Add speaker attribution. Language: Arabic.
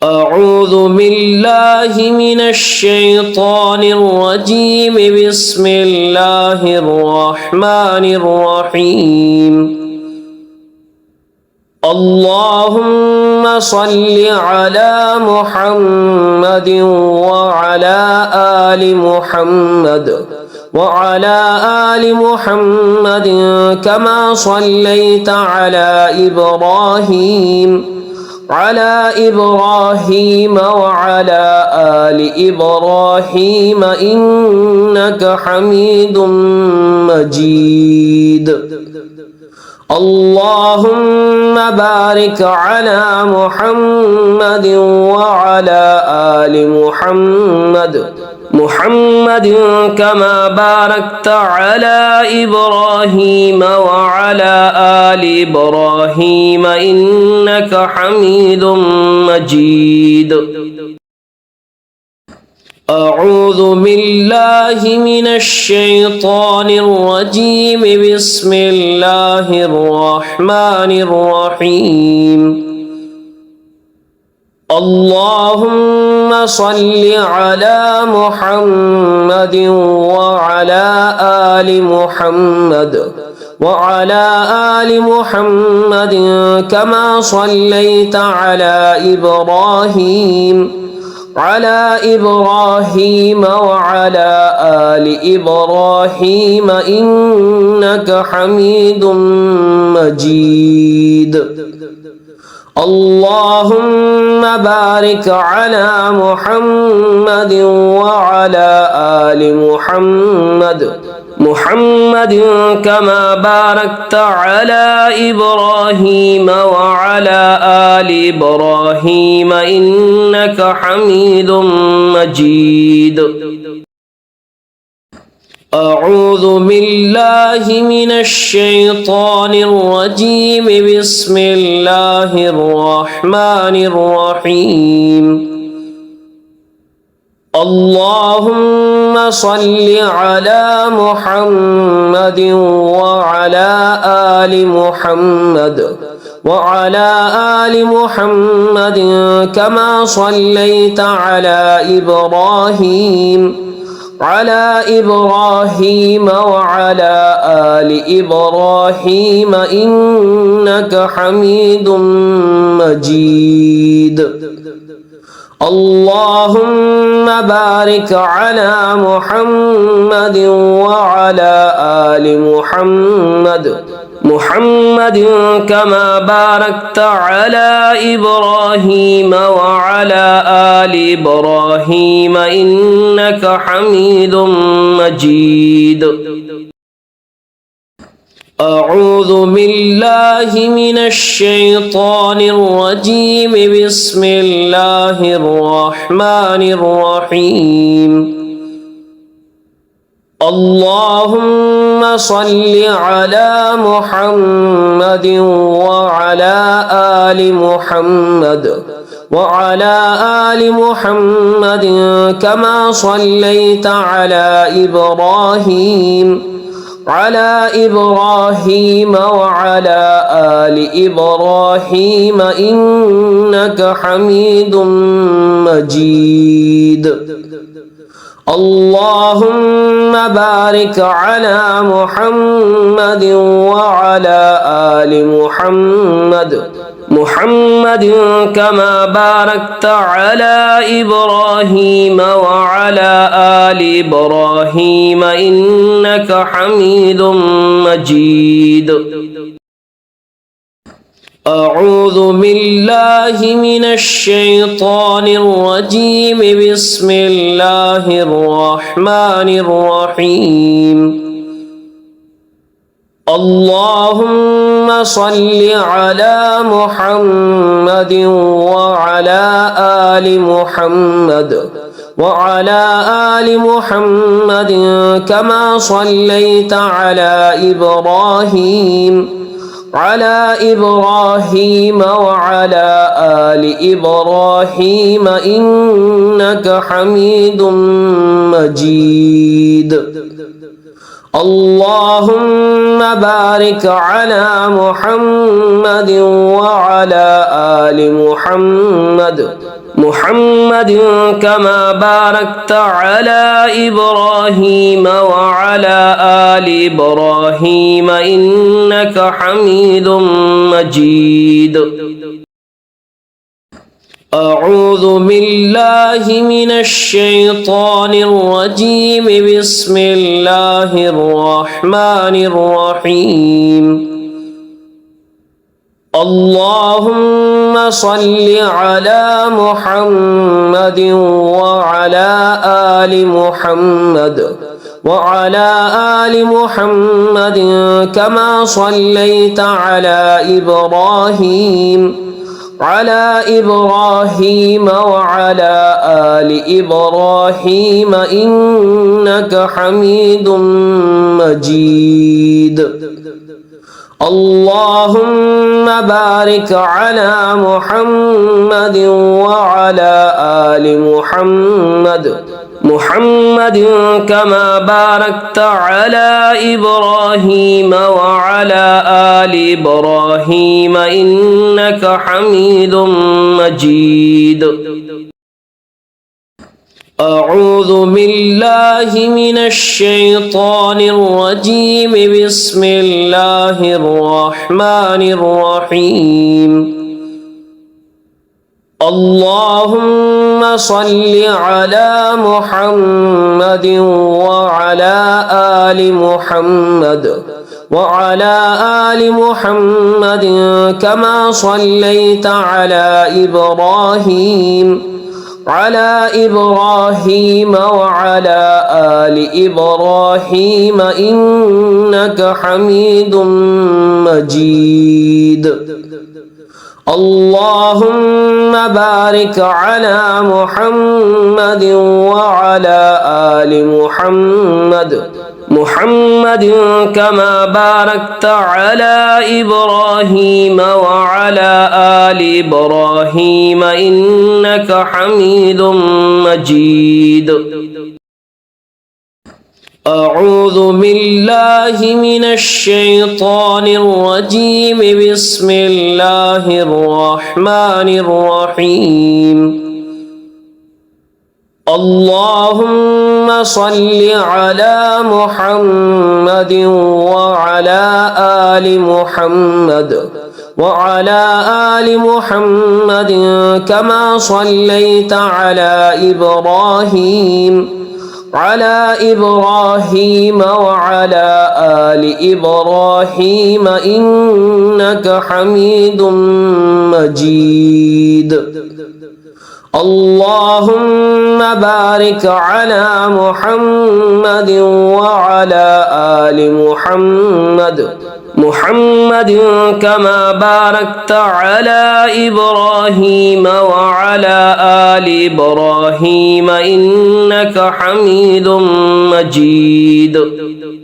Speaker 1: أعوذ بالله من الشيطان الرجيم بسم الله الرحمن الرحيم اللهم صل على محمد وعلى آل محمد وعلى آل محمد كما صليت على إبراهيم وعلى آل إبراهيم إنك حميد مجيد اللهم بارك على محمد وعلى آل محمد كما باركت على إبراهيم وعلى آل إبراهيم إنك حميد مجيد أعوذ بالله من الشيطان الرجيم بسم الله الرحمن الرحيم اللهم صل على محمد وعلى آل محمد وعلى آل محمد كما صليت على إبراهيم وعلى آل إبراهيم إنك حميد مجيد اللهم بارك على محمد وعلى آل محمد كما باركت على إبراهيم وعلى آل إبراهيم إنك حميد مجيد أعوذ بالله من الشيطان الرجيم بسم الله الرحمن الرحيم اللهم صل على محمد وعلى آل محمد وعلى آل محمد كما صليت على إبراهيم وعلى آل إبراهيم إنك حميد مجيد اللهم بارك على محمد وعلى آل محمد كما باركت على إبراهيم وعلى آل إبراهيم إنك حميد مجيد أعوذ بالله من الشيطان الرجيم بسم الله الرحمن الرحيم اللهم صل على محمد وعلى آل محمد وعلى آل محمد كما صليت على إبراهيم وعلى آل إبراهيم إنك حميد مجيد اللهم بارك على محمد وعلى آل محمد كما باركت على إبراهيم وعلى آل إبراهيم إنك حميد مجيد أعوذ بالله من الشيطان الرجيم بسم الله الرحمن الرحيم اللهم صل على محمد وعلى آل محمد وعلى آل محمد كما صليت على إبراهيم وعلى آل إبراهيم إنك حميد مجيد اللهم بارك على محمد وعلى آل محمد كما باركت على إبراهيم وعلى آل إبراهيم إنك حميد مجيد أعوذ بالله من الشيطان الرجيم بسم الله الرحمن الرحيم اللهم صل على محمد وعلى آل محمد وعلى آل محمد كما صليت على إبراهيم وعلى آل إبراهيم إنك حميد مجيد اللهم بارك على محمد وعلى آل محمد كما باركت على إبراهيم وعلى آل إبراهيم إنك حميد مجيد أعوذ بالله من الشيطان الرجيم بسم الله الرحمن الرحيم اللهم صل على محمد وعلى آل محمد وعلى آل محمد كما صليت على إبراهيم وعلى آل إبراهيم إنك حميد مجيد اللهم بارك على محمد وعلى آل محمد كما باركت على إبراهيم وعلى آل إبراهيم إنك حميد مجيد أعوذ بالله من الشيطان الرجيم بسم الله الرحمن الرحيم اللهم صل على محمد وعلى آل محمد وعلى آل محمد كما صليت على إبراهيم وعلى آل إبراهيم إنك حميد مجيد اللهم بارك على محمد وعلى آل محمد كما باركت على إبراهيم وعلى آل إبراهيم إنك حميد مجيد